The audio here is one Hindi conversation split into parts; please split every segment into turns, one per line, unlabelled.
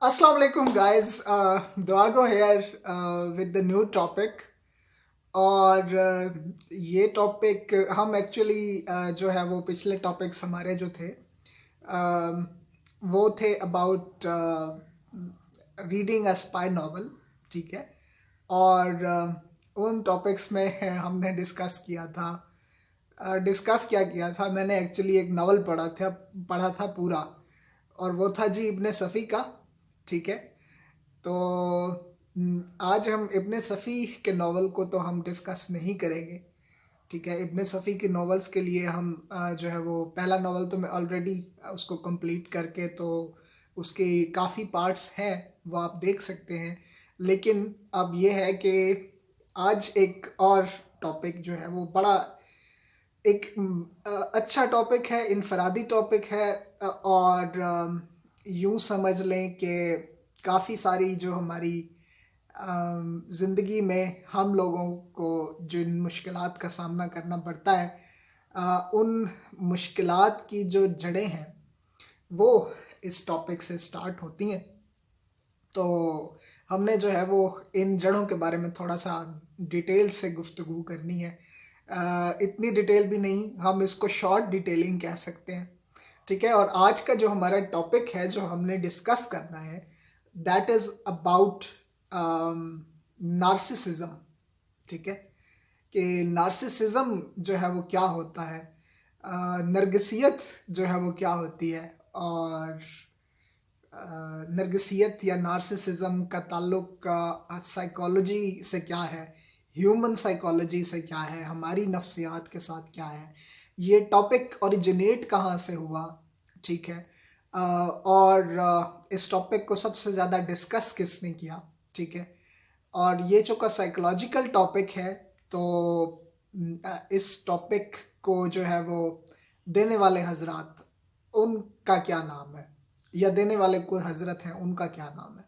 Assalamu alaikum guys. Duago here with the new topic. और ये टॉपिक हम एक्चुअली जो है वो पिछले टॉपिक्स हमारे जो थे वो थे about reading a spy novel, ठीक है। और उन टॉपिक्स में हमने डिस्कस क्या किया था। मैंने एक्चुअली एक नावल पढ़ा था पूरा, और वो था जी इब्ने सफ़ी का, ठीक है। तो आज हम इब्ने सफ़ी के नावल को तो हम डिस्कस नहीं करेंगे, ठीक है। इब्ने सफ़ी के नावल्स के लिए हम जो है वो पहला नावल तो मैं ऑलरेडी उसको कंप्लीट करके, तो उसके काफ़ी पार्ट्स हैं, वो आप देख सकते हैं। लेकिन अब ये है कि आज एक और टॉपिक जो है वो बड़ा एक अच्छा टॉपिक है, इनफरादी टॉपिक है। और यूँ समझ लें कि काफ़ी सारी जो हमारी ज़िंदगी में हम लोगों को जिन मुश्किलात का सामना करना पड़ता है, उन मुश्किलात की जो जड़ें हैं वो इस टॉपिक से स्टार्ट होती हैं। तो हमने जो है वो इन जड़ों के बारे में थोड़ा सा डिटेल से गुफ्तगू करनी है। इतनी डिटेल भी नहीं, हम इसको शॉर्ट डिटेलिंग कह सकते हैं, ठीक है। और आज का जो हमारा टॉपिक है जो हमने डिस्कस करना है, दैट इज़ अबाउट नार्सिसिज्म, ठीक है। कि नार्सिसिज्म जो है वो क्या होता है, नरगिसियत जो है वो क्या होती है, और नरगिसियत या नार्सिसिज्म का ताल्लुक साइकोलॉजी से क्या है, ह्यूमन साइकोलॉजी से क्या है, हमारी नफ्सियात के साथ क्या है, ये टॉपिक ओरिजिनेट कहाँ से हुआ, ठीक है। और इस टॉपिक को सबसे ज़्यादा डिस्कस किसने किया, ठीक है। और ये चूँकि साइकोलॉजिकल टॉपिक है, तो इस टॉपिक को जो है वो देने वाले हजरात, उनका क्या नाम है, या देने वाले कोई हजरत हैं उनका क्या नाम है।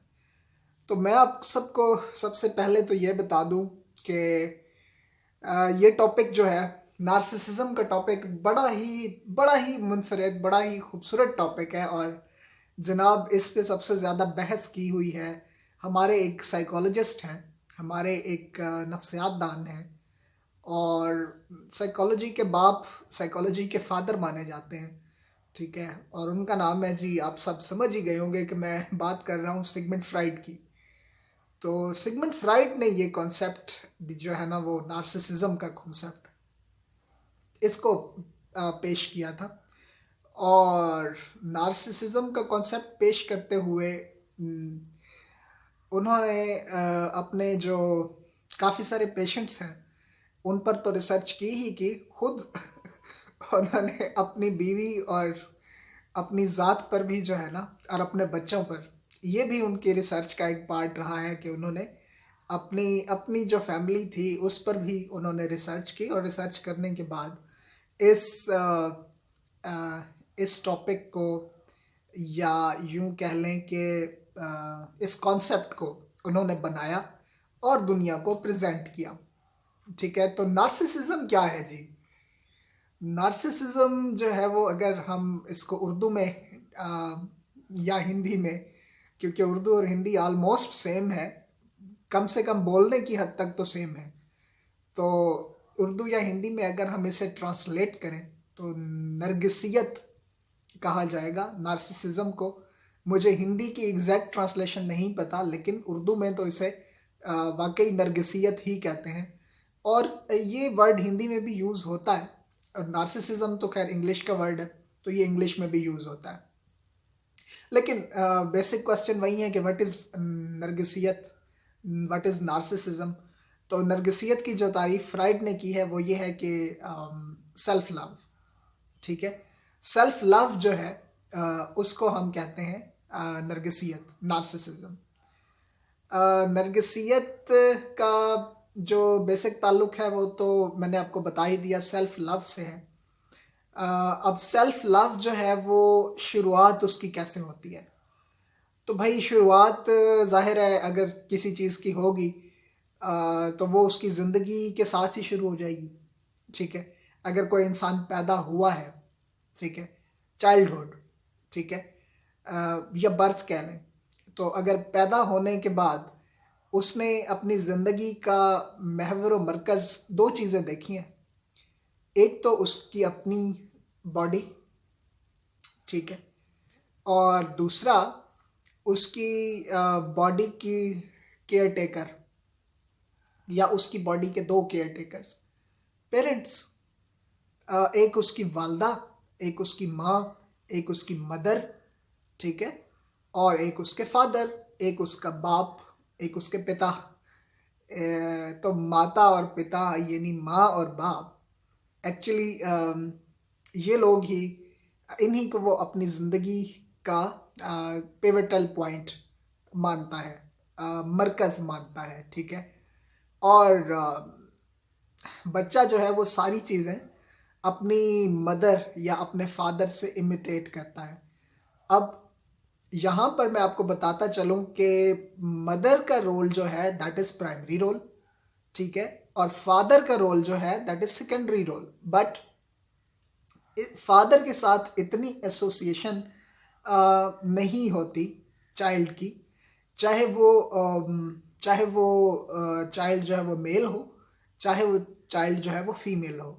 तो मैं आप सबको सबसे पहले तो ये बता दूं कि ये टॉपिक जो है नार्सिसिज्म का टॉपिक बड़ा ही मुनफरद, बड़ा ही खूबसूरत टॉपिक है। और जनाब इस पे सबसे ज़्यादा बहस की हुई है, हमारे एक साइकोलॉजिस्ट हैं, हमारे एक नफ्सियात दान हैं, और साइकोलॉजी के बाप, साइकोलॉजी के फादर माने जाते हैं, ठीक है। और उनका नाम है जी, आप सब समझ ही गए होंगे कि मैं बात कर रहा हूँ सिगमंड फ्राइड की। तो सिगमंड फ्राइड ने ये कॉन्सेप्ट जो है ना वो नार्सिसिज्म का कॉन्सेप्ट, इसको पेश किया था। और नार्सिसिज्म का कॉन्सेप्ट पेश करते हुए उन्होंने अपने जो काफ़ी सारे पेशेंट्स हैं उन पर तो रिसर्च की ही की, खुद उन्होंने अपनी बीवी और अपनी ज़ात पर भी जो है ना, और अपने बच्चों पर, ये भी उनकी रिसर्च का एक पार्ट रहा है कि उन्होंने अपनी अपनी जो फैमिली थी उस पर भी उन्होंने रिसर्च की। और रिसर्च करने के बाद इस इस टॉपिक को, या यूं कह लें कि इस कॉन्सेप्ट को उन्होंने बनाया और दुनिया को प्रेजेंट किया, ठीक है। तो नार्सिसिज्म क्या है जी? नार्सिसिज्म जो है वो, अगर हम इसको उर्दू में या हिंदी में, क्योंकि उर्दू और हिंदी ऑलमोस्ट सेम है, कम से कम बोलने की हद तक तो सेम है, तो उर्दू या हिंदी में अगर हम इसे ट्रांसलेट करें तो नरगिसियत कहा जाएगा नार्सिसिज्म को। मुझे हिंदी की एग्जैक्ट ट्रांसलेशन नहीं पता, लेकिन उर्दू में तो इसे वाकई नरगिसियत ही कहते हैं। और ये वर्ड हिंदी में भी यूज़ होता है, और नार्सिसिज्म तो खैर इंग्लिश का वर्ड है, तो ये इंग्लिश में भी यूज़ होता है। लेकिन बेसिक क्वेश्चन वही है कि व्हाट इज़ नरगिसियत, व्हाट इज़ नार्सिसिज्म। तो नरगिसियत की जो तारीफ फ्राइड ने की है वो ये है कि सेल्फ लव, ठीक है। सेल्फ लव जो है उसको हम कहते हैं नरगिसियत, नार्सिसिज्म। नरगिसियत का जो बेसिक ताल्लुक है वो तो मैंने आपको बता ही दिया, सेल्फ लव से है। अब सेल्फ लव जो है वो शुरुआत उसकी कैसे होती है? तो भाई शुरुआत जाहिर है अगर किसी चीज़ की होगी तो वो उसकी ज़िंदगी के साथ ही शुरू हो जाएगी, ठीक है। अगर कोई इंसान पैदा हुआ है, ठीक है, चाइल्डहुड, ठीक है, या बर्थ कह लें, तो अगर पैदा होने के बाद उसने अपनी ज़िंदगी का महवर व मरकज़ दो चीज़ें देखी हैं। एक तो उसकी अपनी बॉडी, ठीक है, और दूसरा उसकी बॉडी की केयर टेकर, या उसकी बॉडी के दो केयर टेकर्स, पेरेंट्स। एक उसकी वालदा, एक उसकी माँ, एक उसकी मदर, ठीक है, और एक उसके फादर, एक उसका बाप, एक उसके पिता। तो माता और पिता यानी माँ और बाप एक्चुअली ये लोग ही, इन्हीं को वो अपनी ज़िंदगी का पिवटल पॉइंट मानता है, मरकज़ मानता है, ठीक है। और बच्चा जो है वो सारी चीज़ें अपनी मदर या अपने फादर से इमिटेट करता है। अब यहाँ पर मैं आपको बताता चलूँ कि मदर का रोल जो है दैट इज़ प्राइमरी रोल, ठीक है, और फादर का रोल जो है that is secondary role. But father के साथ इतनी एसोसिएशन नहीं होती चाइल्ड की, चाहे वो चाइल्ड जो है वो मेल हो, चाहे वो चाइल्ड जो है वो फीमेल हो।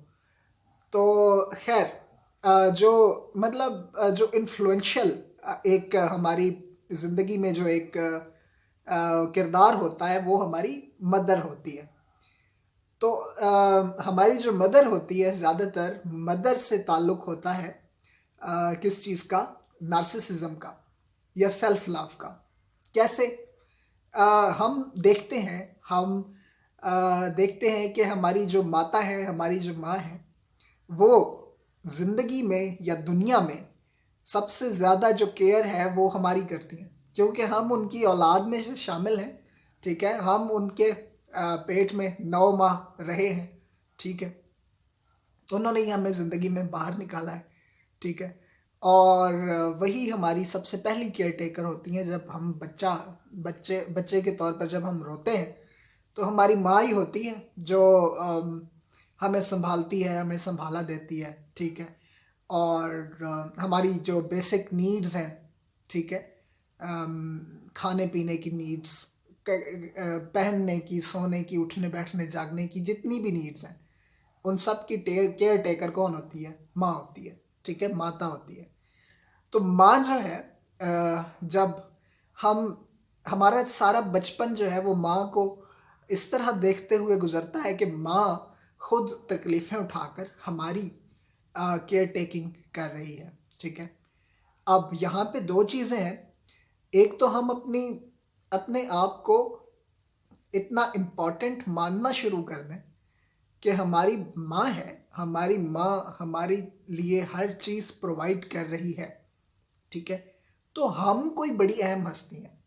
तो खैर जो मतलब जो इन्फ्लुएंशियल एक हमारी ज़िंदगी में जो एक किरदार होता है वो हमारी मदर होती है। तो हमारी जो मदर होती है, ज़्यादातर मदर से ताल्लुक़ होता है किस चीज़ का, नार्सिसिज्म का या सेल्फ लव का। कैसे? हम देखते हैं, देखते हैं कि हमारी जो माता है, हमारी जो माँ है, वो ज़िंदगी में या दुनिया में सबसे ज़्यादा जो केयर है वो हमारी करती हैं, क्योंकि हम उनकी औलाद में से शामिल हैं, ठीक है। हम उनके पेट में 9 माह रहे हैं, ठीक है। तो उन्होंने ही हमें ज़िंदगी में बाहर निकाला है, ठीक है। और वही हमारी सबसे पहली केयर टेकर होती हैं। जब हम बच्चे के तौर पर जब हम रोते हैं तो हमारी माँ ही होती है जो हमें संभालती है, हमें संभाला देती है, ठीक है। और हमारी जो बेसिक नीड्स हैं, ठीक है, खाने पीने की नीड्स, पहनने की, सोने की, उठने बैठने जागने की, जितनी भी नीड्स हैं, उन सब की केयर टेकर कौन होती है? माँ होती है, ठीक है, माता होती है। तो माँ जो है जब हमारा सारा बचपन जो है वो माँ को इस तरह देखते हुए गुजरता है कि माँ खुद तकलीफ़ें उठाकर हमारी केयर टेकिंग कर रही है, ठीक है। अब यहाँ पे दो चीज़ें हैं। एक तो हम अपने आप को इतना इम्पोर्टेंट मानना शुरू कर दें कि हमारी माँ है, हमारी माँ हमारे लिए हर चीज़ प्रोवाइड कर रही है, ठीक है। तो हम कोई बड़ी अहम हस्ती हैं,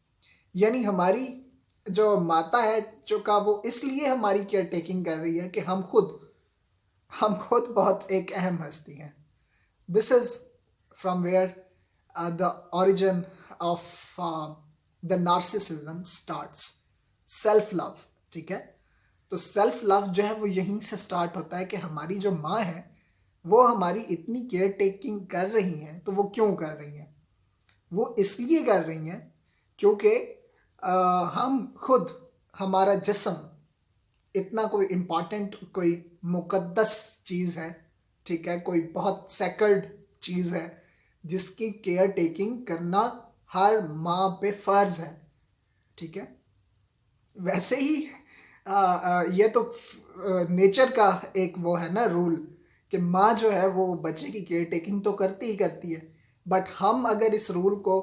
यानी हमारी जो माता है जो का वो इसलिए हमारी केयर टेकिंग कर रही है कि हम खुद बहुत एक अहम हस्ती हैं। This is from where the origin of the narcissism starts, self love, ठीक है। तो सेल्फ लव जो है वो यहीं से स्टार्ट होता है कि हमारी जो माँ है वो हमारी इतनी केयर टेकिंग कर रही हैं। तो वो क्यों कर रही हैं? वो इसलिए कर रही हैं क्योंकि हम खुद, हमारा जिस्म इतना कोई इम्पॉर्टेंट, कोई मुकद्दस चीज़ है, ठीक है, कोई बहुत सेक्रेड चीज़ है जिसकी केयर टेकिंग करना हर माँ पे फ़र्ज़ है, ठीक है। वैसे ही ये तो नेचर का एक वो है ना रूल कि माँ जो है वो बच्चे की केयर टेकिंग तो करती ही करती है। बट हम अगर इस रूल को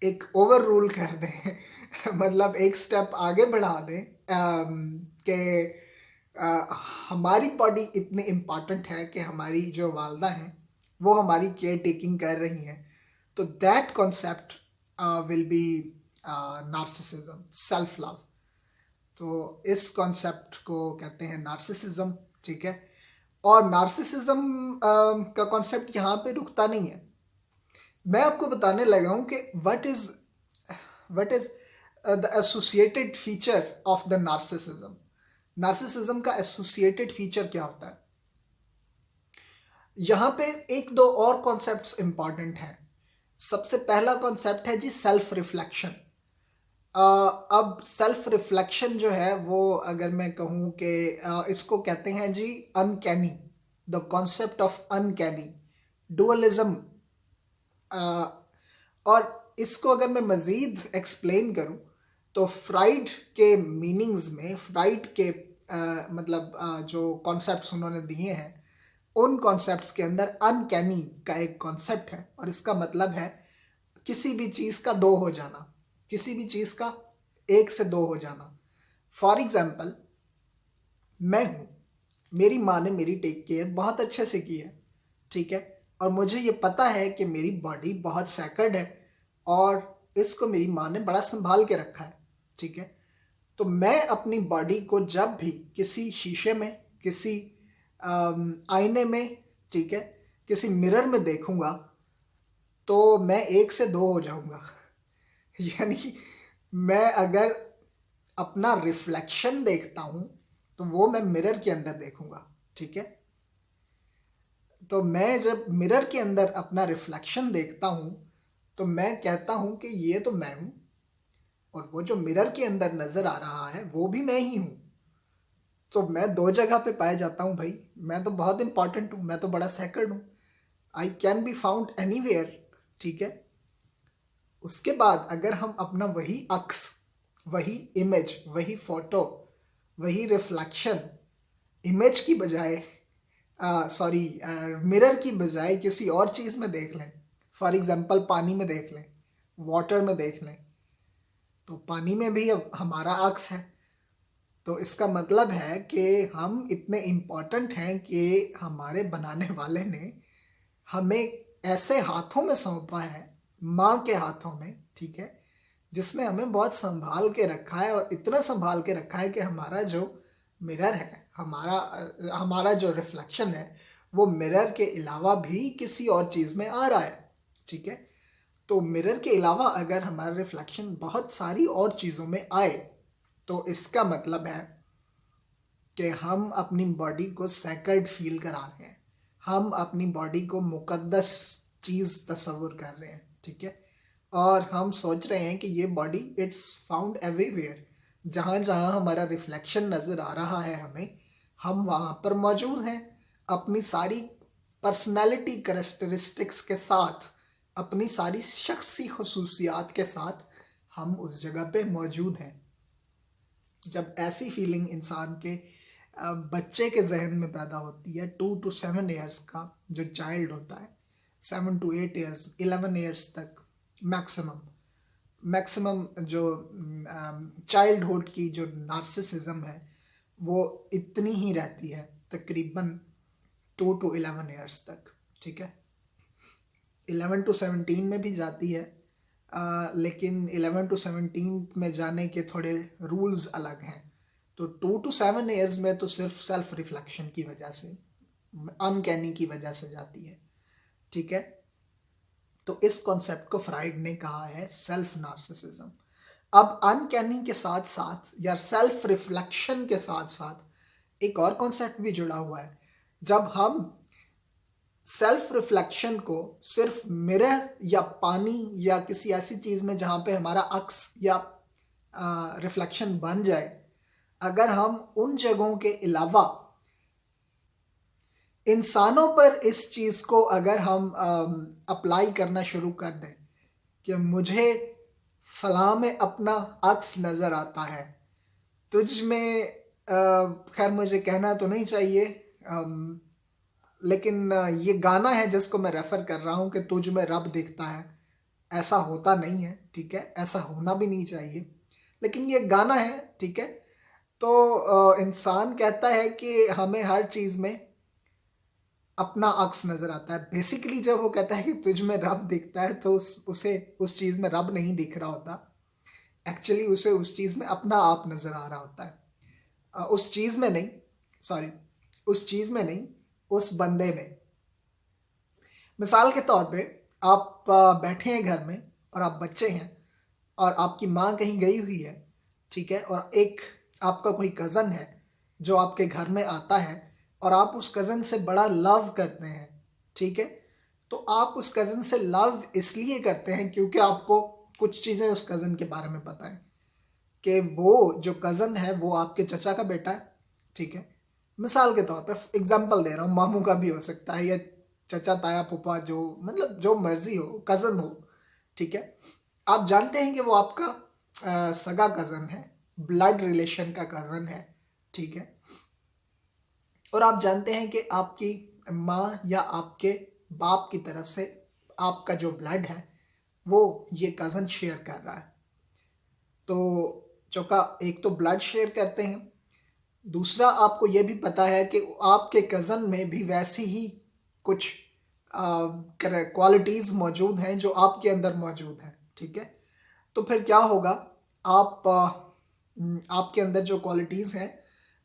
एक ओवर रूल कर दें मतलब एक स्टेप आगे बढ़ा दें कि हमारी बॉडी इतनी इम्पॉर्टेंट है कि हमारी जो वालदा हैं वो हमारी केयर टेकिंग कर रही हैं, तो that concept will be narcissism, self love. तो इस कॉन्सेप्ट को कहते हैं नार्सिसिज्म, ठीक है। और नार्सिसिज्म का कॉन्सेप्ट यहाँ पे रुकता नहीं है। मैं आपको बताने लगा हूँ कि what is the associated feature of the narcissism. Narcissism का एसोसिएटेड फीचर क्या होता है? यहाँ पे एक दो और कॉन्सेप्ट्स इंपॉर्टेंट हैं। सबसे पहला कॉन्सेप्ट है जी सेल्फ रिफ्लेक्शन। अब सेल्फ रिफ्लेक्शन जो है वो, अगर मैं कहूँ कि इसको कहते हैं जी uncanny, the concept of uncanny, dualism. और इसको अगर मैं मज़ीद एक्सप्लेन करूँ तो फ्राइड के मीनिंग्स में, फ्राइड के जो कॉन्सेप्ट्स उन्होंने दिए हैं, उन कॉन्सेप्ट्स के अंदर अनकैनी का एक कॉन्सेप्ट है, और इसका मतलब है किसी भी चीज़ का दो हो जाना, किसी भी चीज़ का एक से दो हो जाना। फॉर एग्जाम्पल, मैं हूँ, मेरी माँ ने मेरी टेक केयर बहुत अच्छे से की है, ठीक है, और मुझे ये पता है कि मेरी बॉडी बहुत सैक्रड है और इसको मेरी माँ ने बड़ा संभाल के रखा है, ठीक है। तो मैं अपनी बॉडी को जब भी किसी शीशे में, किसी आईने में, ठीक है, किसी मिरर में देखूंगा तो मैं एक से दो हो जाऊंगा। यानी मैं अगर अपना रिफ्लेक्शन देखता हूं तो वो मैं मिरर के अंदर देखूंगा, ठीक है। तो मैं जब मिरर के अंदर अपना रिफ्लेक्शन देखता हूं तो मैं कहता हूं कि ये तो मैं हूं, और वो जो मिरर के अंदर नजर आ रहा है वो भी मैं ही हूं। तो मैं दो जगह पे पाया जाता हूं भाई, मैं तो बहुत इंपॉर्टेंट हूं, मैं तो बड़ा सैक्रड हूं, I can be found anywhere, ठीक है। उसके बाद अगर हम अपना वही अक्स, वही इमेज, वही फोटो, वही रिफ्लेक्शन इमेज की बजाय, सॉरी, मिरर की बजाय किसी और चीज़ में देख लें, फॉर एग्जांपल पानी में देख लें, वाटर में देख लें, तो पानी में भी अब हमारा अक्स है। तो इसका मतलब है कि हम इतने इम्पोर्टेंट हैं कि हमारे बनाने वाले ने हमें ऐसे हाथों में सौंपा है, माँ के हाथों में, ठीक है, जिसने हमें बहुत संभाल के रखा है, और इतना संभाल के रखा है कि हमारा जो मिरर है, हमारा जो रिफ्लेक्शन है, वो मिरर के अलावा भी किसी और चीज़ में आ रहा है, ठीक है। तो मिरर के अलावा अगर हमारा रिफ्लेक्शन बहुत सारी और चीज़ों में आए तो इसका मतलब है कि हम अपनी बॉडी को सैक्रेड फील करा रहे हैं, हम अपनी बॉडी को मुकद्दस चीज़ तस्वुर कर रहे हैं, ठीक है। और हम सोच रहे हैं कि ये बॉडी इट्स फाउंड एवरीवेयर, जहाँ जहाँ हमारा रिफ्लेक्शन नज़र आ रहा है हमें, हम वहाँ पर मौजूद हैं, अपनी सारी पर्सनैलिटी करेक्टरिस्टिक्स के साथ, अपनी सारी शख्सी खसूसियात के साथ हम उस जगह पे मौजूद हैं। जब ऐसी फीलिंग इंसान के बच्चे के जहन में पैदा होती है, 2 to 7 ईयर्स का जो चाइल्ड होता है, 7 to 8 ईयर्स, 11 ईयर्स तक मैक्सिमम जो चाइल्डहुड की जो नार्सिसिज्म है वो इतनी ही रहती है, तकरीबन 2 to 11 ईयर्स तक, ठीक है। 11 to 17 में भी जाती है, लेकिन 11 to 17 में जाने के थोड़े रूल्स अलग हैं। तो 2 to 7 ईयर्स में तो सिर्फ सेल्फ रिफ्लेक्शन की वजह से, अनकैनी की वजह से जाती है, ठीक है। तो इस कॉन्सेप्ट को फ्राइड ने कहा है सेल्फ नार्सिसिज्म। अब अनकैनी के साथ साथ या सेल्फ रिफ्लेक्शन के साथ साथ एक और कॉन्सेप्ट भी जुड़ा हुआ है। जब हम सेल्फ रिफ्लेक्शन को सिर्फ मिरर या पानी या किसी ऐसी चीज़ में जहाँ पे हमारा अक्स या रिफ्लेक्शन बन जाए, अगर हम उन जगहों के अलावा इंसानों पर इस चीज़ को अगर हम अप्लाई करना शुरू कर दें कि मुझे फलां में अपना अक्स नज़र आता है, तुझ में, खैर मुझे कहना तो नहीं चाहिए, लेकिन ये गाना है जिसको मैं रेफ़र कर रहा हूँ कि तुझ में रब दिखता है, ऐसा होता नहीं है, ठीक है, ऐसा होना भी नहीं चाहिए, लेकिन ये गाना है, ठीक है। तो इंसान कहता है कि हमें हर चीज़ में अपना अक्स नज़र आता है। बेसिकली जब वो कहता है कि तुझ में रब दिखता है तो उसे उस चीज़ में रब नहीं दिख रहा होता, एक्चुअली उसे उस चीज़ में अपना आप नज़र आ रहा होता है, उस चीज़ में नहीं, सॉरी, उस चीज़ में नहीं, उस बंदे में। मिसाल के तौर पे आप बैठे हैं घर में और आप बच्चे हैं और आपकी माँ कहीं गई हुई है, ठीक है, और एक आपका कोई कज़न है जो आपके घर में आता है और आप उस कज़न से बड़ा लव करते हैं, ठीक है। तो आप उस कज़न से लव इसलिए करते हैं क्योंकि आपको कुछ चीज़ें उस कज़न के बारे में पता है, कि वो जो कज़न है वो आपके चचा का बेटा है, ठीक है, मिसाल के तौर पर एग्जांपल दे रहा हूँ, मामू का भी हो सकता है या चचा ताया फूफा, जो मतलब जो मर्जी हो, कज़न हो, ठीक है। आप जानते हैं कि वो आपका सगा कज़न है, ब्लड रिलेशन का कज़न है, ठीक है। और आप जानते हैं कि आपकी माँ या आपके बाप की तरफ से आपका जो ब्लड है वो ये कज़न शेयर कर रहा है। तो चौका, एक तो ब्लड शेयर करते हैं, दूसरा आपको ये भी पता है कि आपके कज़न में भी वैसी ही कुछ क्वालिटीज़ मौजूद हैं जो आपके अंदर मौजूद हैं, ठीक है। तो फिर क्या होगा, आप आपके अंदर जो क्वालिटीज़ हैं,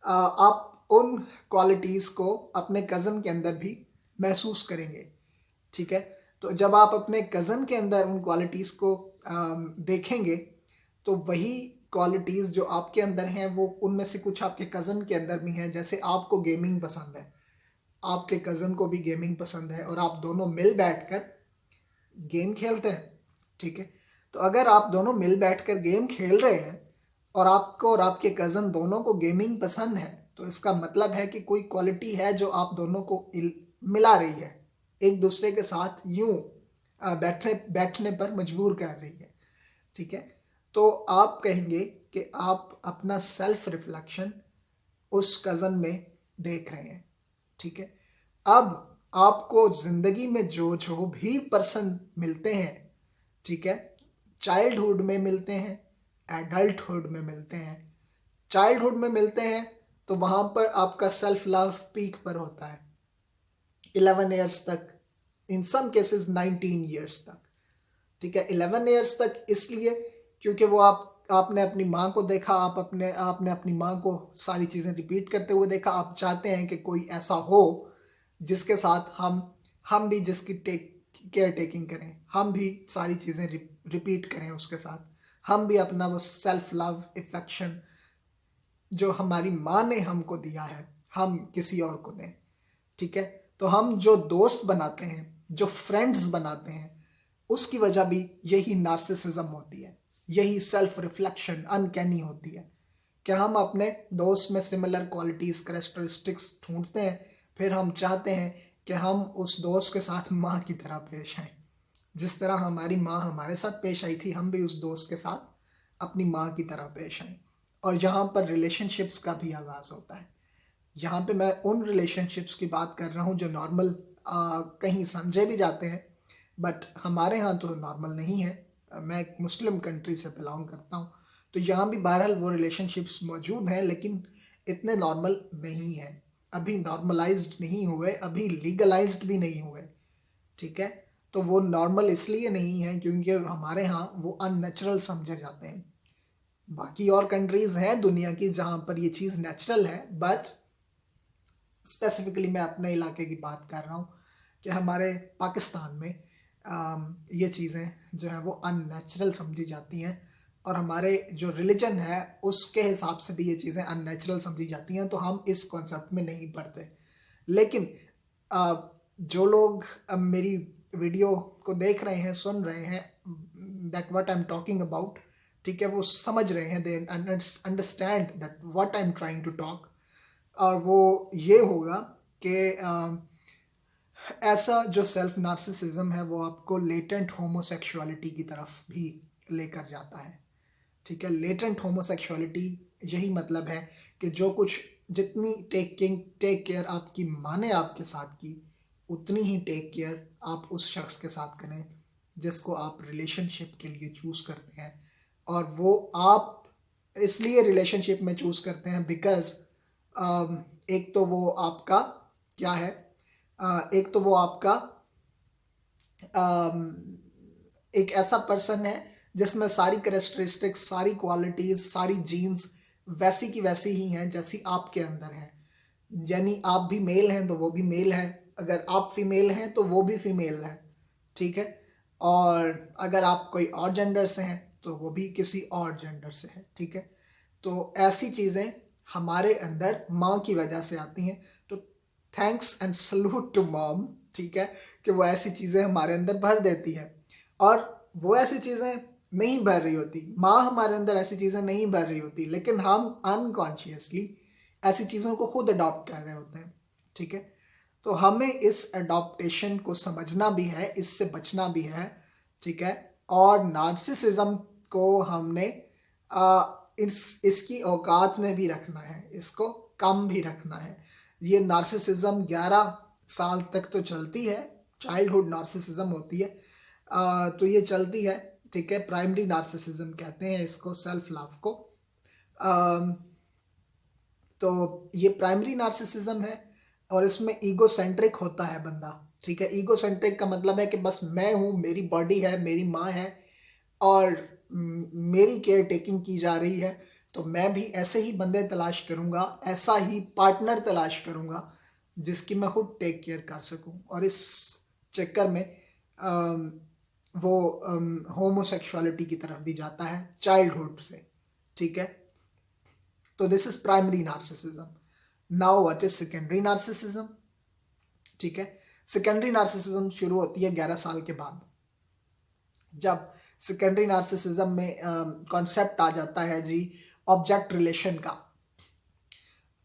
आप उन क्वालिटीज़ को अपने कज़न के अंदर भी महसूस करेंगे, ठीक है। तो जब आप अपने कज़न के अंदर उन क्वालिटीज़ को देखेंगे तो वही क्वालिटीज़ जो आपके अंदर हैं वो उनमें से कुछ आपके कज़न के अंदर भी हैं। जैसे आपको गेमिंग पसंद है, आपके कज़न को भी गेमिंग पसंद है और आप दोनों मिल बैठकर गेम खेलते हैं, ठीक है। तो अगर आप दोनों मिल बैठकर गेम खेल रहे हैं और आपको और आपके कज़न दोनों को गेमिंग पसंद है, तो इसका मतलब है कि कोई क्वालिटी है जो आप दोनों को मिला रही है, एक दूसरे के साथ यूं बैठने पर मजबूर कर रही है, ठीक है। तो आप कहेंगे कि आप अपना सेल्फ रिफ्लेक्शन उस कज़न में देख रहे हैं, ठीक है। अब आपको ज़िंदगी में जो जो भी पर्सन मिलते हैं, ठीक है, चाइल्डहुड में मिलते हैं, एडल्टहुड में मिलते हैं। चाइल्डहुड में मिलते हैं तो वहाँ पर आपका सेल्फ लव पीक पर होता है, 11 ईयर्स तक, इन सम केसेस 19 ईयर्स तक, ठीक है। 11 ईयर्स तक इसलिए क्योंकि वो आपने अपनी माँ को देखा, आपने अपनी माँ को सारी चीज़ें रिपीट करते हुए देखा। आप चाहते हैं कि कोई ऐसा हो जिसके साथ हम भी जिसकी केयर टेकिंग करें, हम भी सारी चीज़ें रिपीट करें उसके साथ, हम भी अपना वो सेल्फ लव इफेक्शन जो हमारी माँ ने हमको दिया है हम किसी और को दें, ठीक है। तो हम जो दोस्त बनाते हैं, जो फ्रेंड्स बनाते हैं, उसकी वजह भी यही नार्सिसिज्म होती है, यही सेल्फ रिफ्लेक्शन अनकैनी होती है कि हम अपने दोस्त में सिमिलर क्वालिटीज़ कैरेक्टरिस्टिक्स ढूंढते हैं, फिर हम चाहते हैं कि हम उस दोस्त के साथ माँ की तरह पेश आएँ। जिस तरह हमारी माँ हमारे साथ पेश आई थी, हम भी उस दोस्त के साथ अपनी माँ की तरह पेश आएँ। और यहाँ पर रिलेशनशिप्स का भी आगाज़ होता है। यहाँ पे मैं उन रिलेशनशिप्स की बात कर रहा हूँ जो नॉर्मल कहीं समझे भी जाते हैं, बट हमारे यहाँ तो नॉर्मल नहीं है। मैं एक मुस्लिम कंट्री से बिलोंग करता हूँ, तो यहाँ भी बहरहाल वो रिलेशनशिप्स मौजूद हैं, लेकिन इतने नॉर्मल नहीं हैं, अभी नॉर्मलाइज्ड नहीं हुए, अभी लीगलाइज्ड भी नहीं हुए, ठीक है। तो वो नॉर्मल इसलिए नहीं है क्योंकि हमारे यहाँ वो अननेचुरल समझे जाते हैं। बाकी और कंट्रीज़ हैं दुनिया की जहाँ पर ये चीज़ नेचुरल है, बट स्पेसिफिकली मैं अपने इलाके की बात कर रहा हूँ कि हमारे पाकिस्तान में ये चीज़ें जो हैं वो अननेचुरल समझी जाती हैं, और हमारे जो रिलीजन है उसके हिसाब से भी ये चीज़ें अननेचुरल समझी जाती हैं, तो हम इस कॉन्सेप्ट में नहीं पढ़ते। लेकिन जो लोग अब मेरी वीडियो को देख रहे हैं, सुन रहे हैं, that what I am talking about, ठीक है, वो समझ रहे हैं, they understand that what I am trying to talk. और वो ये होगा कि ऐसा जो सेल्फ नार्सिसिज्म है वो आपको लेटेंट होमोसेक्सुअलिटी की तरफ भी लेकर जाता है, ठीक है। लेटेंट होमोसेक्सुअलिटी यही मतलब है कि जो कुछ जितनी टेक केयर आपकी माँ ने आपके साथ की, उतनी ही टेक केयर आप उस शख्स के साथ करें जिसको आप रिलेशनशिप के लिए चूज़ करते हैं। और वो आप इसलिए रिलेशनशिप में चूज़ करते हैं बिकॉज एक तो वो आपका क्या है, एक तो वो आपका एक ऐसा पर्सन है जिसमें सारी कैरेक्टरिस्टिक्स, सारी क्वालिटीज़, सारी जीन्स वैसी की वैसी ही हैं जैसी आपके अंदर हैं। यानी आप भी मेल हैं तो वो भी मेल है, अगर आप फीमेल हैं तो वो भी फीमेल है, ठीक है। और अगर आप कोई और जेंडर से हैं तो वो भी किसी और जेंडर से है, ठीक है। तो ऐसी चीज़ें हमारे अंदर माँ की वजह से आती हैं। तो thanks and salute to mom, ठीक है, कि वो ऐसी चीज़ें हमारे अंदर भर देती है। और वो ऐसी चीज़ें नहीं भर रही होती, माँ हमारे अंदर ऐसी चीज़ें नहीं भर रही होती, लेकिन हम अनकॉन्शियसली ऐसी चीज़ों को खुद अडॉप्ट कर रहे होते हैं। ठीक है, तो हमें इस अडॉप्टेशन को समझना भी है, इससे बचना भी है। ठीक है, और नार्सिसिज्म को हमने इसकी औकात में भी रखना है, इसको कम भी रखना है। ये नार्सिसिज्म 11 साल तक तो चलती है, चाइल्डहुड नार्सिसिज्म होती है, तो ये चलती है। ठीक है, प्राइमरी नार्सिसिज्म कहते हैं इसको, सेल्फ लव को। तो ये प्राइमरी नार्सिसिज्म है और इसमें ईगो सेंट्रिक होता है बंदा। ठीक है, ईगो सेंट्रिक का मतलब है कि बस मैं हूँ, मेरी बॉडी है, मेरी माँ है और मेरी केयर टेकिंग की जा रही है, तो मैं भी ऐसे ही बंदे तलाश करूँगा, ऐसा ही पार्टनर तलाश करूँगा जिसकी मैं खुद टेक केयर कर सकूँ। और इस चक्कर में वो होमोसेक्सुअलिटी की तरफ भी जाता है चाइल्डहुड से। ठीक है, तो this is primary narcissism. Now what is secondary narcissism? ठीक है, सेकेंडरी नार्सिसिज्म शुरू होती है 11 साल के बाद, जब सेकेंडरी नार्सिसिज्म में कॉन्सेप्ट आ जाता है जी ऑब्जेक्ट रिलेशन का।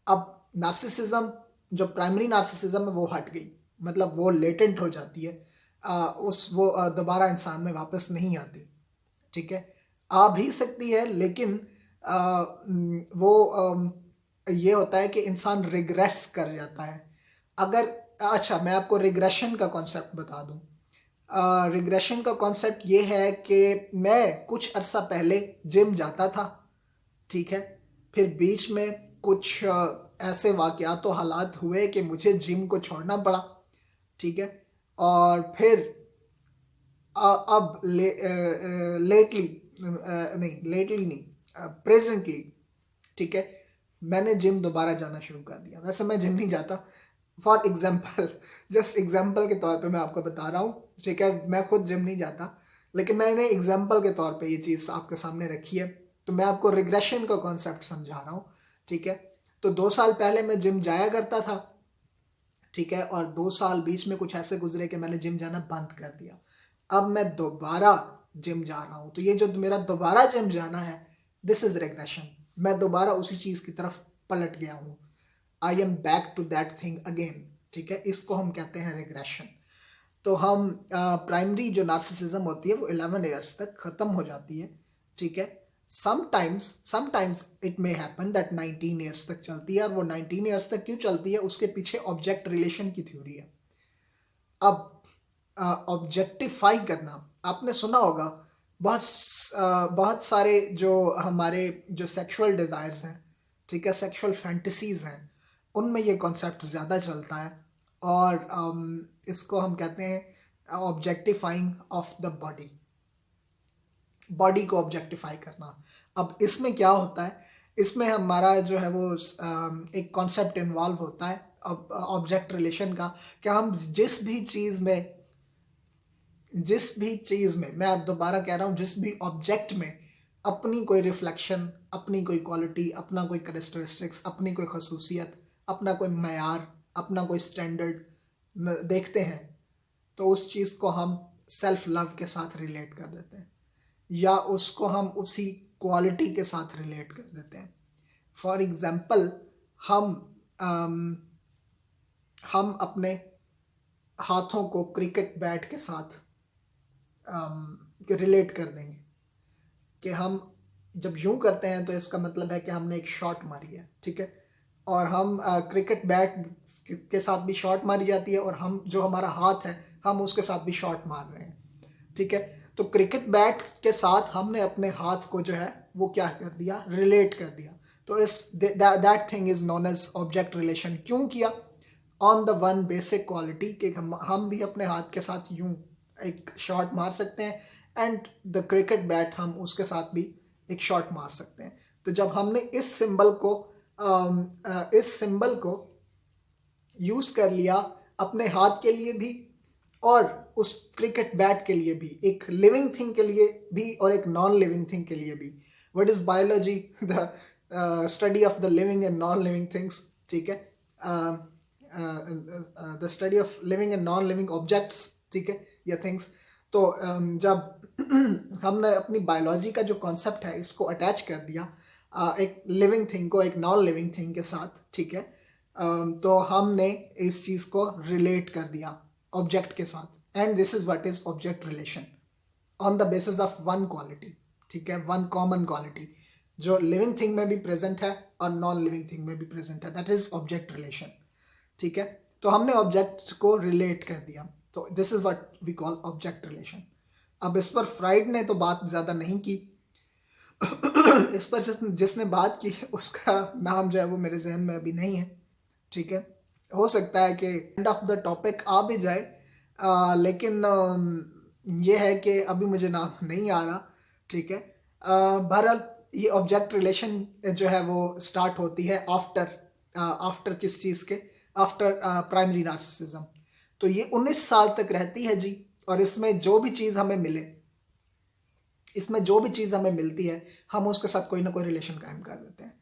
अब नार्सिसिज्म जो प्राइमरी नार्सिसिज्म है वो हट गई, मतलब वो लेटेंट हो जाती है, वो दोबारा इंसान में वापस नहीं आती। ठीक है, आ भी सकती है, लेकिन ये होता है कि इंसान रिग्रेस कर जाता है। अगर अच्छा, मैं आपको रिग्रेशन का कॉन्सेप्ट बता दूं। रिग्रेशन का कॉन्सेप्ट ये है कि मैं कुछ अरसा पहले जिम जाता था। ठीक है, फिर बीच में कुछ ऐसे वाकयात तो हालात हुए कि मुझे जिम को छोड़ना पड़ा। ठीक है, और फिर अब लेटली नहीं, प्रेजेंटली, ठीक है, मैंने जिम दोबारा जाना शुरू कर दिया। वैसे मैं जिम नहीं जाता, फॉर एग्जाम्पल, जस्ट एग्जाम्पल के तौर पे मैं आपको बता रहा हूँ। ठीक है, मैं खुद जिम नहीं जाता, लेकिन मैंने एग्जाम्पल के तौर पे ये चीज़ आपके सामने रखी है, तो मैं आपको रिग्रेशन का कॉन्सेप्ट समझा रहा हूँ। ठीक है, तो 2 साल पहले मैं जिम जाया करता था। ठीक है, और 2 साल बीच में कुछ ऐसे गुजरे कि मैंने जिम जाना बंद कर दिया। अब मैं दोबारा जिम जा रहा हूँ, तो ये जो मेरा दोबारा जिम जाना है, दिस इज रिग्रेशन। मैं दोबारा उसी चीज़ की तरफ पलट गया हूँ, I am back to that thing again. ठीक है, इसको हम कहते हैं रिग्रेशन। तो हम प्राइमरी जो नार्सिसिज्म होती है वो 11 ईयर्स तक ख़त्म हो जाती है। ठीक है, sometimes it may happen that 19 years तक चलती है। और वो 19 ईयर्स तक क्यों चलती है, उसके पीछे ऑब्जेक्ट रिलेशन की थ्योरी है। अब ऑब्जेक्टिफाई करना आपने सुना होगा, बहुत सारे जो हमारे जो सेक्सुअल डिज़ायर्स हैं, ठीक है, सेक्सुअल फैंटेसीज हैं, उनमें ये कॉन्सेप्ट ज़्यादा चलता है। और इसको हम कहते हैं objectifying of the body, body को ऑब्जेक्टिफाई करना। अब इसमें क्या होता है, इसमें हमारा जो है वो एक कॉन्सेप्ट इन्वॉल्व होता है ऑब्जेक्ट रिलेशन का, कि हम जिस भी चीज़ में, मैं अब दोबारा कह रहा हूँ, जिस भी ऑब्जेक्ट में अपनी कोई रिफ्लेक्शन, अपनी कोई क्वालिटी, अपना कोई करेक्टरिस्टिक्स, अपनी कोई खसूसियत, अपना कोई मयार, अपना कोई स्टैंडर्ड देखते हैं, तो उस चीज़ को हम सेल्फ लव के साथ रिलेट कर देते हैं, या उसको हम उसी क्वालिटी के साथ रिलेट कर देते हैं। फॉर एग्ज़ाम्पल, हम अपने हाथों को क्रिकेट बैट के साथ रिलेट कर देंगे कि हम जब यूं करते हैं तो इसका मतलब है कि हमने एक शॉट मारी है। ठीक है, और हम क्रिकेट बैट के साथ भी शॉट मारी जाती है, और हम जो हमारा हाथ है हम उसके साथ भी शॉट मार रहे हैं। ठीक है, तो क्रिकेट बैट के साथ हमने अपने हाथ को जो है वो क्या कर दिया, रिलेट कर दिया। तो that thing is known as object relation. क्यों किया? On the one basic quality कि हम भी अपने हाथ के साथ यूं एक शॉट मार सकते हैं, एंड द क्रिकेट बैट हम उसके साथ भी एक शॉट मार सकते हैं। तो जब हमने इस सिंबल को यूज कर लिया अपने हाथ के लिए भी और उस क्रिकेट बैट के लिए भी, एक लिविंग थिंग के लिए भी और एक नॉन लिविंग थिंग के लिए भी। What is biology? The study of the living and non living things. ठीक है, the study of living and non living objects, ठीक है, या थिंग्स। तो जब हमने अपनी बायोलॉजी का जो कॉन्सेप्ट है इसको अटैच कर दिया एक लिविंग थिंग को एक नॉन लिविंग थिंग के साथ, ठीक है, तो हमने इस चीज़ को रिलेट कर दिया ऑब्जेक्ट के साथ, and this is what is object relation on the basis of one quality, ठीक है, वन कॉमन क्वालिटी जो लिविंग थिंग में भी प्रेजेंट है और नॉन लिविंग थिंग में भी प्रेजेंट है, दैट इज ऑब्जेक्ट रिलेशन, ठीक है। तो हमने ऑब्जेक्ट को रिलेट कर दिया, तो this is what we call object relation. अब इस पर फ्राइड ने तो बात ज़्यादा नहीं की इस पर जिसने बात की उसका नाम जो है वो मेरे जहन में अभी नहीं है, ठीक है। हो सकता है कि एंड ऑफ द टॉपिक आ भी जाए, लेकिन ये है कि अभी मुझे नाम नहीं आ रहा, ठीक है। बहरहाल ये ऑब्जेक्ट रिलेशन जो है वो स्टार्ट होती है आफ्टर किस चीज़ के, आफ्टर प्राइमरी नार्सिसिज्म। तो ये 19 साल तक रहती है जी, और इसमें जो भी चीज़ हमें मिले, इसमें जो भी चीज़ हमें मिलती है हम उसके साथ कोई ना कोई रिलेशन कायम कर देते हैं।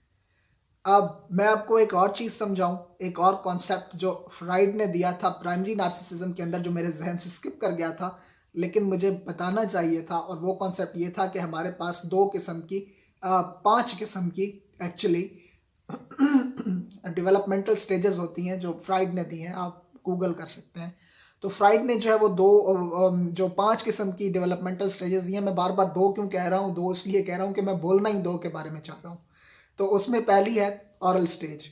अब मैं आपको एक और चीज़ समझाऊं, एक और कॉन्सेप्ट जो फ्राइड ने दिया था प्राइमरी नार्सिसिज्म के अंदर, जो मेरे जहन से स्किप कर गया था लेकिन मुझे बताना चाहिए था, और वो कॉन्सेप्ट ये था कि हमारे पास 5 किस्म की एक्चुअली डेवलपमेंटल स्टेजेस होती हैं जो फ्राइड ने दी हैं, आप गूगल कर सकते हैं। तो फ्राइड ने जो है वो जो 5 किस्म की डेवलपमेंटल स्टेजेस दी हैं, मैं बार बार दो क्यों कह रहा हूँ, दो इसलिए कह रहा हूँ कि मैं बोलना ही दो के बारे में चाह रहा हूँ। तो उसमें पहली है ऑरल स्टेज।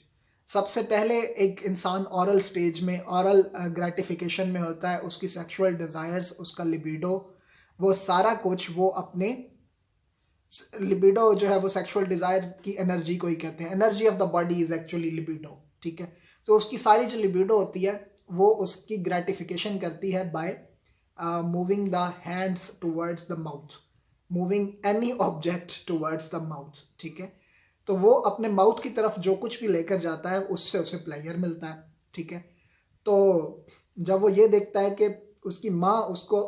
सबसे पहले एक इंसान ऑरल स्टेज में, ऑरल ग्रेटिफिकेशन में होता है, उसकी सेक्सुअल डिज़ायर्स, उसका लिबिडो, वो सारा कुछ वो अपने लिबिडो जो है वो सेक्सुअल डिज़ायर की एनर्जी को ही कहते हैं, energy of the body is actually libido, ठीक है। तो उसकी सारी जो लिबिडो होती है वो उसकी ग्रेटिफिकेशन करती है by moving the hands towards the mouth, moving any object towards the mouth, ठीक है। तो वो अपने माउथ की तरफ जो कुछ भी लेकर जाता है उससे उसे प्लेजर मिलता है, ठीक है। तो जब वो ये देखता है कि उसकी माँ उसको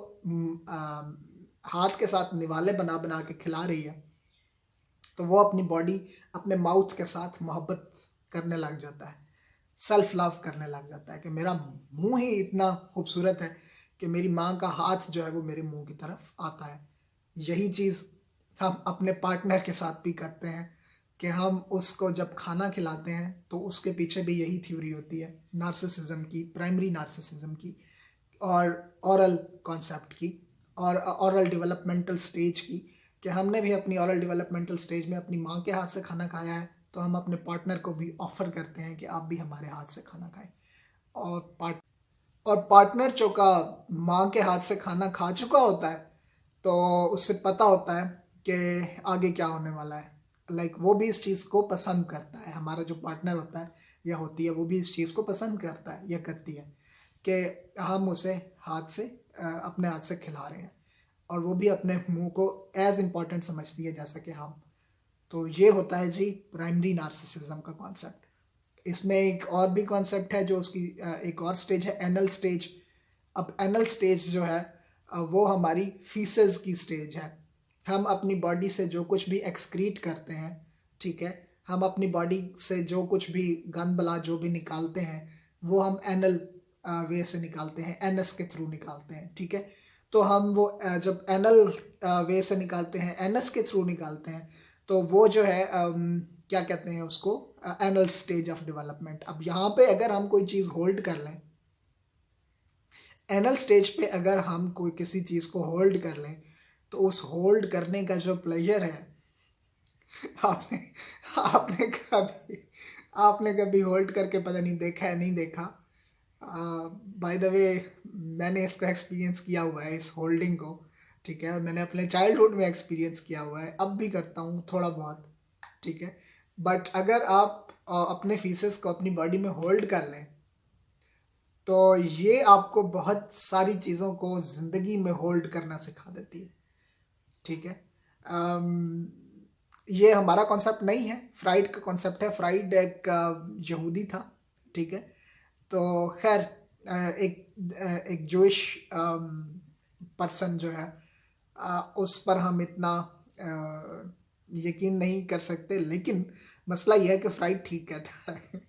हाथ के साथ निवाले बना बना के खिला रही है, तो वो अपनी बॉडी अपने माउथ के साथ मोहब्बत करने लग जाता है, सेल्फ लव करने लग जाता है कि मेरा मुंह ही इतना खूबसूरत है कि मेरी माँ का हाथ जो है वो मेरे मुंह की तरफ आता है। यही चीज़ हम अपने पार्टनर के साथ भी करते हैं कि हम उसको जब खाना खिलाते हैं तो उसके पीछे भी यही थ्योरी होती है नार्सिसिज्म की, प्राइमरी नार्सिसिज्म की, और ऑरल कॉन्सेप्ट की, और ऑरल डेवलपमेंटल स्टेज की, कि हमने भी अपनी ऑरल डेवलपमेंटल स्टेज में अपनी माँ के हाथ से खाना खाया है, तो हम अपने पार्टनर को भी ऑफर करते हैं कि आप भी हमारे हाथ से खाना खाएं। और पार्टनर जो का माँ के हाथ से खाना खा चुका होता है तो उससे पता होता है कि आगे क्या होने वाला है। वो भी इस चीज़ को पसंद करता है, हमारा जो पार्टनर होता है या होती है वो भी इस चीज़ को पसंद करता है या करती है कि हम उसे अपने हाथ से खिला रहे हैं, और वो भी अपने मुंह को एज इम्पॉर्टेंट समझती है जैसा कि हम। तो ये होता है जी प्राइमरी नार्सिसिज्म का कॉन्सेप्ट। इसमें एक और भी कॉन्सेप्ट है जो उसकी एक और स्टेज है, एनल स्टेज। अब एनल स्टेज जो है वो हमारी फीसेस की स्टेज है। हम अपनी बॉडी से जो कुछ भी एक्सक्रीट करते हैं, ठीक है, हम अपनी बॉडी से जो कुछ भी गंद बला जो भी निकालते हैं वो हम एनल वे से निकालते हैं, एनस के थ्रू निकालते हैं, ठीक है। तो हम वो जब एनल वे से निकालते हैं, एनस के थ्रू निकालते हैं, तो वो जो है क्या कहते हैं उसको, एनल स्टेज ऑफ डेवलपमेंट। अब यहाँ पे अगर हम कोई चीज़ होल्ड कर लें, एनल स्टेज पे अगर हम कोई किसी चीज़ को होल्ड कर लें, तो उस होल्ड करने का जो प्लेजर है, आपने आपने कभी आपने कभी होल्ड करके पता नहीं देखा है, नहीं देखा, बाय द वे मैंने इसको एक्सपीरियंस किया हुआ है इस होल्डिंग को, ठीक है, और मैंने अपने चाइल्डहुड में एक्सपीरियंस किया हुआ है, अब भी करता हूँ थोड़ा बहुत, ठीक है। बट अगर आप अपने फीसेस को अपनी बॉडी में होल्ड कर लें तो ये आपको बहुत सारी चीज़ों को ज़िंदगी में होल्ड करना सिखा देती है, ठीक है। ये हमारा कॉन्सेप्ट नहीं है, फ्राइड का कॉन्सेप्ट है। फ्राइड एक यहूदी था, ठीक है। तो खैर एक जोइश पर्सन जो है उस पर हम इतना यकीन नहीं कर सकते, लेकिन मसला यह है कि फ्राइड ठीक कहता है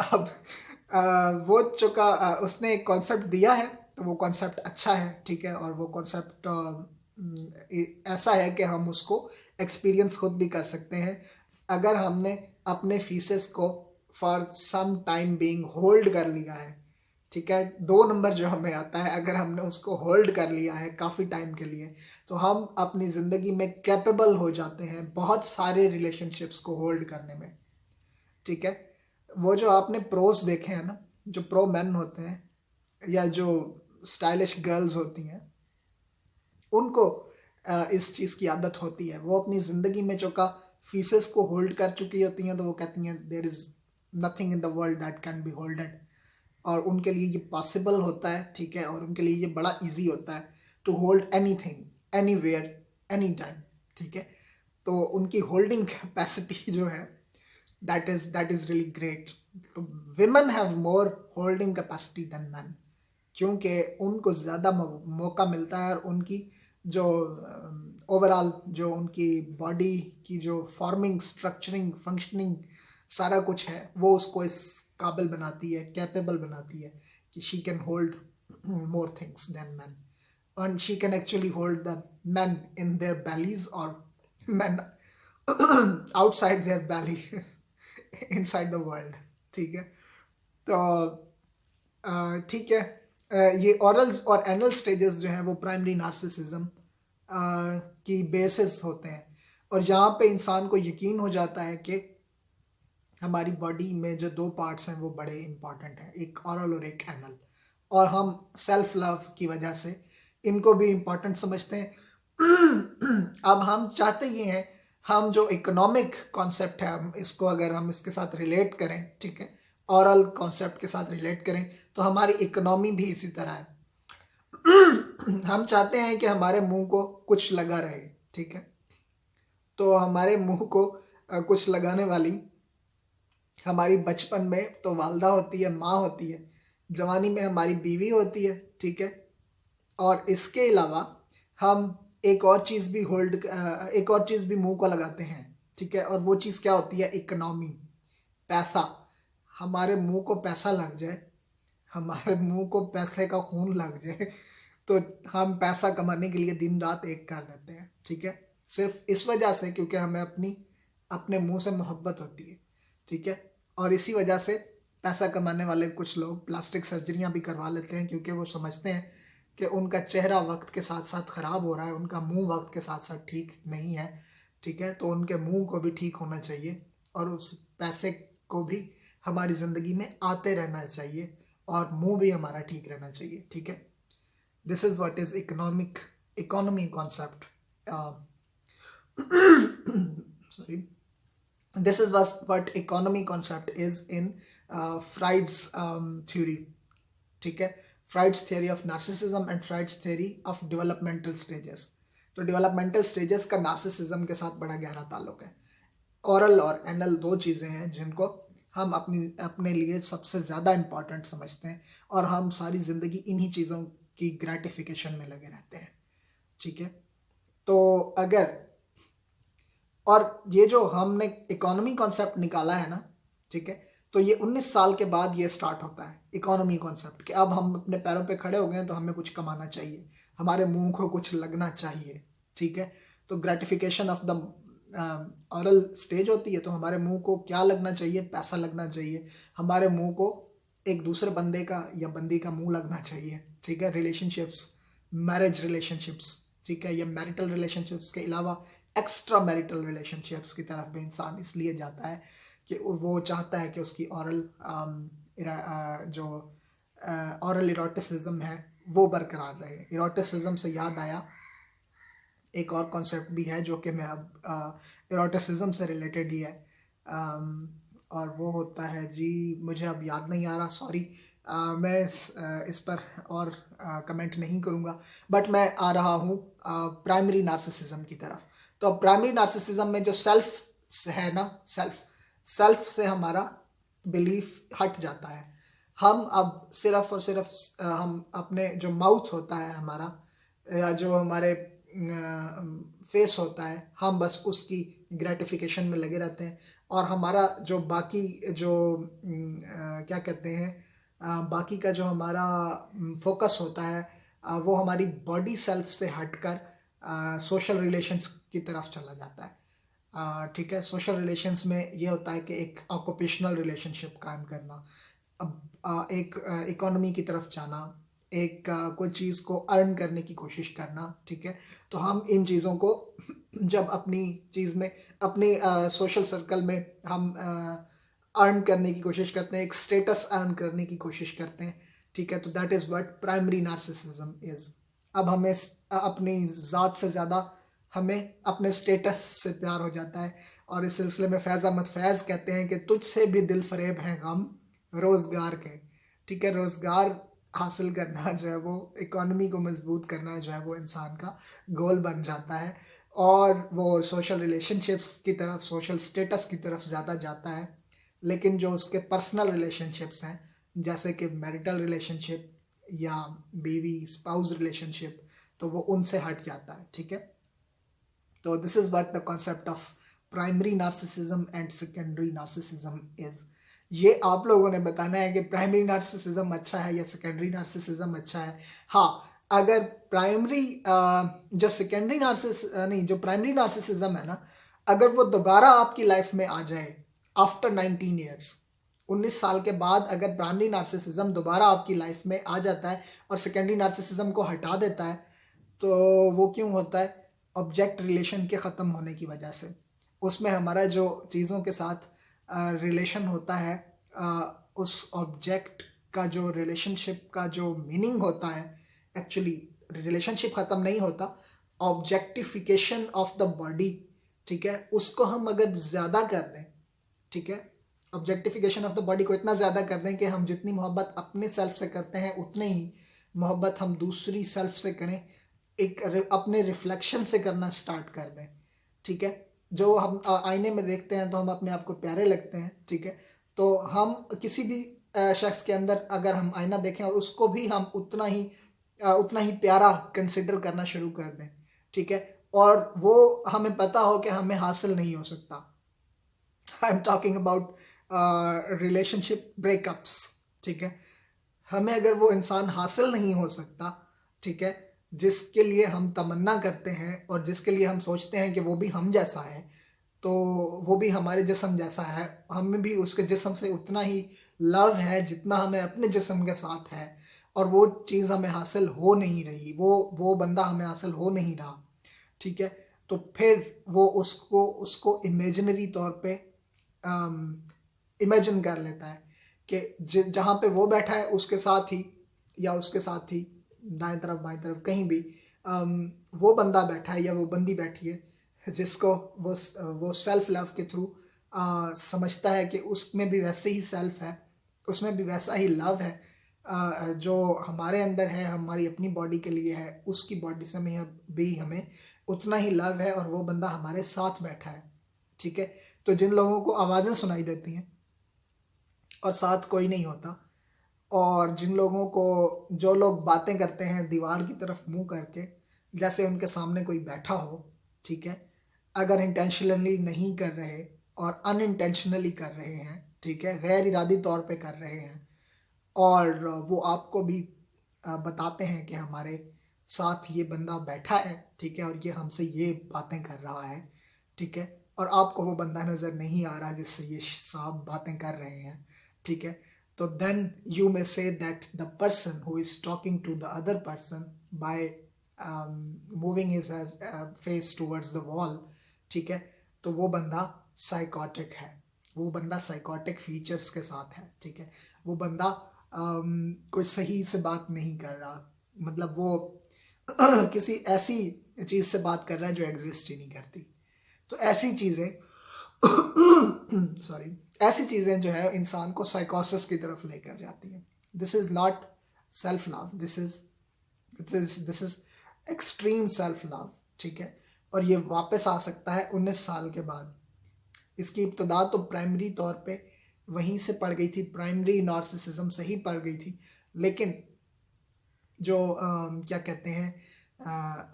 अब वो उसने एक कॉन्सेप्ट दिया है तो वो कॉन्सेप्ट अच्छा है, ठीक है, और वो कॉन्सेप्ट ऐसा है कि हम उसको एक्सपीरियंस खुद भी कर सकते हैं अगर हमने अपने फीसेस को for some time being hold कर लिया है, ठीक है। 2 नंबर जो हमें आता है, अगर हमने उसको होल्ड कर लिया है काफ़ी टाइम के लिए, तो हम अपनी ज़िंदगी में कैपेबल हो जाते हैं बहुत सारे रिलेशनशिप्स को होल्ड करने में, ठीक है। वो जो आपने प्रोस देखे हैं ना, जो प्रो मैन होते हैं या जो स्टाइलिश गर्ल्स होती हैं, उनको इस चीज़ की आदत होती है। वो अपनी ज़िंदगी में जो का फीसेस को होल्ड कर चुकी होती हैं, तो वो कहती हैं there is nothing in the world that can be holded, और उनके लिए ये पॉसिबल होता है, ठीक है, और उनके लिए ये बड़ा इजी होता है to hold anything anywhere any time, ठीक है। तो उनकी होल्डिंग कैपेसिटी जो है दैट इज़ रियली ग्रेट। तो women have more holding capacity than man, क्योंकि उनको ज़्यादा मौका मिलता है, और उनकी जो ओवरऑल जो उनकी बॉडी की जो फॉर्मिंग, स्ट्रक्चरिंग, फंक्शनिंग सारा कुछ है, वो उसको इस काबिल बनाती है, कैपेबल बनाती है कि she can hold more things than man, and she can actually hold the men in their bellies or men outside their belly inside the world, ठीक है। तो ठीक है, ये ओरल और एनल स्टेजेस जो हैं वो प्राइमरी नार्सिसिज्म की बेसिस होते हैं, और यहाँ पे इंसान को यकीन हो जाता है कि हमारी बॉडी में जो 2 पार्ट्स हैं वो बड़े इंपॉर्टेंट हैं, एक ओरल और एक एनल, और हम सेल्फ लव की वजह से इनको भी इम्पोर्टेंट समझते हैं। अब हम चाहते ये हैं, हम जो इकोनॉमिक कॉन्सेप्ट है, हम इसको अगर हम इसके साथ रिलेट करें, ठीक है, ओरल कॉन्सेप्ट के साथ रिलेट करें, तो हमारी इकोनॉमी भी इसी तरह है। हम चाहते हैं कि हमारे मुंह को कुछ लगा रहे, ठीक है। तो हमारे मुंह को कुछ लगाने वाली हमारी बचपन में तो वालदा होती है, माँ होती है, जवानी में हमारी बीवी होती है, ठीक है। और इसके अलावा हम एक और चीज़ भी एक और चीज़ भी मुंह को लगाते हैं, ठीक है, और वो चीज़ क्या होती है? इकोनॉमी, पैसा। हमारे मुंह को पैसा लग जाए, हमारे मुंह को पैसे का खून लग जाए, तो हम पैसा कमाने के लिए दिन रात एक कर देते हैं, ठीक है, सिर्फ इस वजह से क्योंकि हमें अपने मुंह से मोहब्बत होती है, ठीक है। और इसी वजह से पैसा कमाने वाले कुछ लोग प्लास्टिक सर्जरियां भी करवा लेते हैं, क्योंकि वो समझते हैं कि उनका चेहरा वक्त के साथ साथ ख़राब हो रहा है, उनका मुंह वक्त के साथ साथ ठीक नहीं है, ठीक है। तो उनके मुंह को भी ठीक होना चाहिए, और उस पैसे को भी हमारी ज़िंदगी में आते रहना चाहिए, और मुंह भी हमारा ठीक रहना चाहिए, ठीक है। This is what is economy concept, sorry, this is what economy concept is in Freud's theory, ठीक है, Freud's theory of narcissism and Freud's theory of developmental stages. तो डेवलपमेंटल स्टेजेस का नार्सिसिज्म के साथ बड़ा गहरा ताल्लुक है। ओरल और एनल 2 चीज़ें हैं जिनको हम अपने लिए सबसे ज़्यादा इम्पॉर्टेंट समझते हैं, और हम सारी ज़िंदगी इन्हीं चीज़ों की ग्रेटिफिकेशन में लगे रहते हैं, ठीक है। तो अगर, और ये जो हमने इकोनॉमी कॉन्सेप्ट निकाला है ना, ठीक है, तो ये 19 साल के बाद ये स्टार्ट होता है इकोनॉमी कॉन्सेप्ट, कि अब हम अपने पैरों पे खड़े हो गए हैं, तो हमें कुछ कमाना चाहिए, हमारे मुंह को कुछ लगना चाहिए, ठीक है। तो gratification of the oral stage होती है, तो हमारे मुंह को क्या लगना चाहिए? पैसा लगना चाहिए। हमारे मुंह को एक दूसरे बंदे का या बंदी का मुंह लगना चाहिए, ठीक है। रिलेशनशिप्स, मैरिज रिलेशनशिप्स, ठीक है, या मैरिटल रिलेशनशिप्स के अलावा एक्स्ट्रा मैरिटल रिलेशनशिप्स की तरफ भी इंसान इसलिए जाता है कि वो चाहता है कि उसकी जो ऑरल इरोटिसिज्म है वो बरकरार रहे। इरोटिसिज्म से याद आया, एक और कॉन्सेप्ट भी है जो कि मैं अब इरोटिसिज्म से रिलेटेड ही है, और वो होता है जी, मुझे अब याद नहीं आ रहा, सॉरी। मैं इस पर और कमेंट नहीं करूँगा, बट मैं आ रहा हूँ प्राइमरी नार्सिसिज्म की तरफ। तो प्राइमरी नार्सिसिज्म में जो सेल्फ है ना, सेल्फ से हमारा बिलीफ हट जाता है। हम अब सिर्फ और सिर्फ हम अपने जो माउथ होता है हमारा, या जो हमारे फेस होता है, हम बस उसकी ग्रेटिफिकेशन में लगे रहते हैं, और हमारा जो बाकी जो क्या कहते हैं बाकी का जो हमारा फोकस होता है वो हमारी बॉडी सेल्फ से हटकर सोशल रिलेशंस की तरफ चला जाता है। ठीक है, सोशल रिलेशंस में ये होता है कि एक ऑक्यूपेशनल रिलेशनशिप कायम करना, अब एक इकोनॉमी की तरफ जाना, एक कोई चीज़ को अर्न करने की कोशिश करना। ठीक है, तो हम इन चीज़ों को जब अपनी चीज़ में, अपने सोशल सर्कल में हम अर्न करने की कोशिश करते हैं, एक स्टेटस अर्न करने की कोशिश करते हैं। ठीक है, तो that is what primary narcissism is. अब हमें अपनी ज़ात से ज़्यादा हमें अपने स्टेटस से प्यार हो जाता है, और इस सिलसिले में फैज़ अहमद फैज़ कहते हैं कि तुझसे भी दिल फरेब हैं गम रोज़गार के। ठीक है, रोज़गार हासिल करना जो है, वो इकोनॉमी को मजबूत करना जो है, वो इंसान का गोल बन जाता है, और वो सोशल रिलेशनशिप्स की तरफ, सोशल स्टेटस की तरफ ज़्यादा जाता है। लेकिन जो उसके पर्सनल रिलेशनशिप्स हैं, जैसे कि मैरिटल रिलेशनशिप या बीवी स्पाउस रिलेशनशिप, तो वो उनसे हट जाता है। ठीक है, तो this is what the concept of primary narcissism and secondary narcissism is. ये आप लोगों ने बताना है कि प्राइमरी नार्सिसिज्म अच्छा है या सेकेंडरी नार्सिसिज्म अच्छा है। हाँ, अगर प्राइमरी जो सेकेंडरी नहीं, जो प्राइमरी नार्सिसिज्म है ना, अगर वो दोबारा आपकी लाइफ में आ जाए आफ्टर 19 ईयर्स, 19 साल के बाद अगर प्राइमरी नार्सिसिज्म दोबारा आपकी लाइफ में आ जाता है और सेकेंडरी नार्सिसिज्म को हटा देता है, तो वो क्यों होता है? ऑब्जेक्ट रिलेशन के ख़त्म होने की वजह से। उसमें हमारा जो चीज़ों के साथ रिलेशन होता है, उस ऑब्जेक्ट का जो रिलेशनशिप का जो मीनिंग होता है, एक्चुअली रिलेशनशिप ख़त्म नहीं होता, ऑब्जेक्टिफिकेशन ऑफ द बॉडी, ठीक है, उसको हम अगर ज़्यादा कर दें, ठीक है, ऑब्जेक्टिफिकेशन ऑफ द बॉडी को इतना ज़्यादा कर दें कि हम जितनी मोहब्बत अपने सेल्फ से करते हैं उतने ही मोहब्बत हम दूसरी सेल्फ से करें, एक अपने रिफ्लेक्शन से करना स्टार्ट कर दें। ठीक है, जो हम आईने में देखते हैं तो हम अपने आप को प्यारे लगते हैं। ठीक है, तो हम किसी भी शख्स के अंदर अगर हम आईना देखें और उसको भी हम उतना ही प्यारा कंसिडर करना शुरू कर दें, ठीक है, और वो हमें पता हो कि हमें हासिल नहीं हो सकता। आई am talking about relationship breakups. ठीक है, हमें अगर वो इंसान हासिल नहीं हो सकता, ठीक है, जिसके लिए हम तमन्ना करते हैं और जिसके लिए हम सोचते हैं कि वो भी हम जैसा है, तो वो भी हमारे जिस्म जैसा है, हमें भी उसके जिस्म से उतना ही लव है जितना हमें अपने जिस्म के साथ है, और वो चीज़ हमें हासिल हो नहीं रही, वो बंदा हमें हासिल हो नहीं रहा। ठीक है, तो फिर वो उसको इमेजिनरी तौर पे इमेजिन कर लेता है कि जहाँ पे वो बैठा है उसके साथ ही, या उसके साथ ही दाएं तरफ बाएं तरफ कहीं भी वो बंदा बैठा है या वो बंदी बैठी है, जिसको वो सेल्फ लव के थ्रू समझता है कि उसमें भी वैसे ही सेल्फ है, उसमें भी वैसा ही लव है जो हमारे अंदर है, हमारी अपनी बॉडी के लिए है, उसकी बॉडी से भी हमें उतना ही लव है, और वो बंदा हमारे साथ बैठा है। ठीक है, तो जिन लोगों को आवाज़ें सुनाई देती हैं और साथ कोई नहीं होता, और जिन लोगों को, जो लोग बातें करते हैं दीवार की तरफ मुंह करके, जैसे उनके सामने कोई बैठा हो, ठीक है, अगर इंटेंशनली नहीं कर रहे और अनइंटेंशनली कर रहे हैं, ठीक है, गैर इरादी तौर पे कर रहे हैं, और वो आपको भी बताते हैं कि हमारे साथ ये बंदा बैठा है, ठीक है, और ये हमसे ये बातें कर रहा है, ठीक है, और आपको वो बंदा नज़र नहीं आ रहा जिससे ये साहब बातें कर रहे हैं, ठीक है, तो then you may say that the person who is talking to the other person by moving his face towards the wall, ठीक है, तो वो बंदा साइकोटिक है, वो बंदा साइकोटिक फीचर्स के साथ है। ठीक है, वो बंदा कोई सही से बात नहीं कर रहा, मतलब वो किसी ऐसी चीज़ से बात कर रहा है जो एग्जिस्ट ही नहीं करती। तो ऐसी चीज़ें सॉरी, ऐसी चीज़ें जो है इंसान को साइकोसिस की तरफ लेकर जाती हैं। This is not self love, this is extreme self love. ठीक है, और ये वापस आ सकता है 19 साल के बाद। इसकी इब्तदा तो प्राइमरी तौर पे वहीं से पड़ गई थी, प्राइमरी नार्सिसिज्म से ही पड़ गई थी, लेकिन जो क्या कहते हैं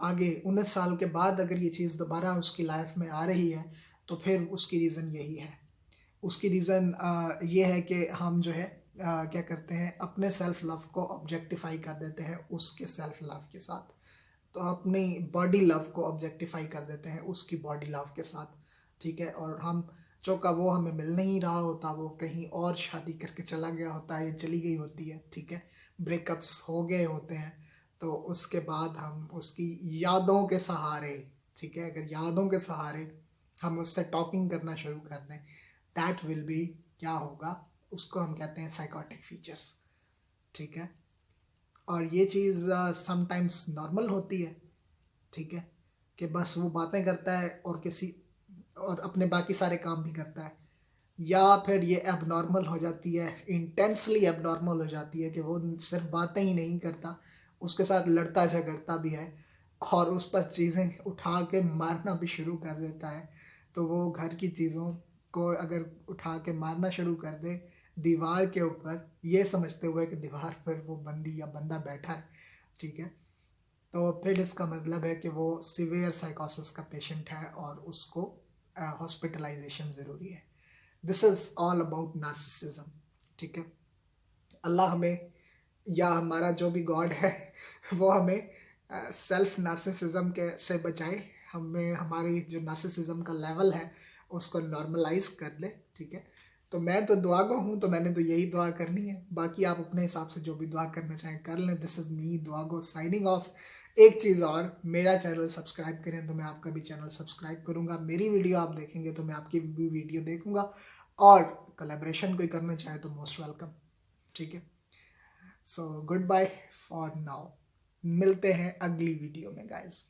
आगे 19 साल के बाद अगर ये चीज़ दोबारा उसकी लाइफ में आ रही है, तो फिर उसकी रीज़न यही है। उसकी रीज़न ये है कि हम जो है क्या करते हैं, अपने सेल्फ लव को ऑब्जेक्टिफाई कर देते हैं उसके सेल्फ लव के साथ। तो अपनी बॉडी लव को ऑब्जेक्टिफाई कर देते हैं उसकी बॉडी लव के साथ, ठीक है। और हम जो का वो हमें मिल नहीं रहा होता, वो कहीं और शादी करके चला गया होता है या चली गई होती है, ठीक है, ब्रेकअप्स हो गए होते हैं। तो उसके बाद हम उसकी यादों के सहारे, ठीक है, अगर यादों के सहारे हम उससे टॉकिंग करना शुरू कर दें, दैट विल बी, क्या होगा, उसको हम कहते हैं साइकोटिक फीचर्स, ठीक है। और ये चीज़ समटाइम्स नॉर्मल होती है, ठीक है, कि बस वो बातें करता है और किसी और अपने बाकी सारे काम भी करता है। या फिर ये एबनॉर्मल हो जाती है, इंटेंसली एबनॉर्मल हो जाती है कि वो सिर्फ बातें ही नहीं करता, उसके साथ लड़ता झगड़ता भी है और उस पर चीज़ें उठा के मारना भी शुरू कर देता है। तो वो घर की चीज़ों को अगर उठा के मारना शुरू कर दे दीवार के ऊपर, ये समझते हुए कि दीवार पर वो बंदी या बंदा बैठा है, ठीक है, तो फिर इसका मतलब है कि वो सीवियर साइकोसिस का पेशेंट है और उसको हॉस्पिटलाइजेशन ज़रूरी है। This is all about narcissism, ठीक है। अल्लाह हमें या हमारा जो भी गॉड है वो हमें सेल्फ नार्सिसिज्म के से बचाए, हमें हमारी जो नार्सिसिज्म का लेवल है उसको नॉर्मलाइज कर दे, ठीक है। तो मैं तो दुआ गो हूँ, तो मैंने तो यही दुआ करनी है, बाकी आप अपने हिसाब से जो भी दुआ करना चाहें कर लें। दिस इज़ मी दुआ गो साइनिंग ऑफ। एक चीज़ और, मेरा चैनल सब्सक्राइब करें तो मैं आपका भी चैनल सब्सक्राइब करूँगा, मेरी वीडियो आप देखेंगे तो मैं आपकी भी वीडियो देखूँगा, और कोलैबोरेशन कोई करना चाहे तो मोस्ट वेलकम, ठीक है। So goodbye for now, मिलते हैं अगली वीडियो में गाइस।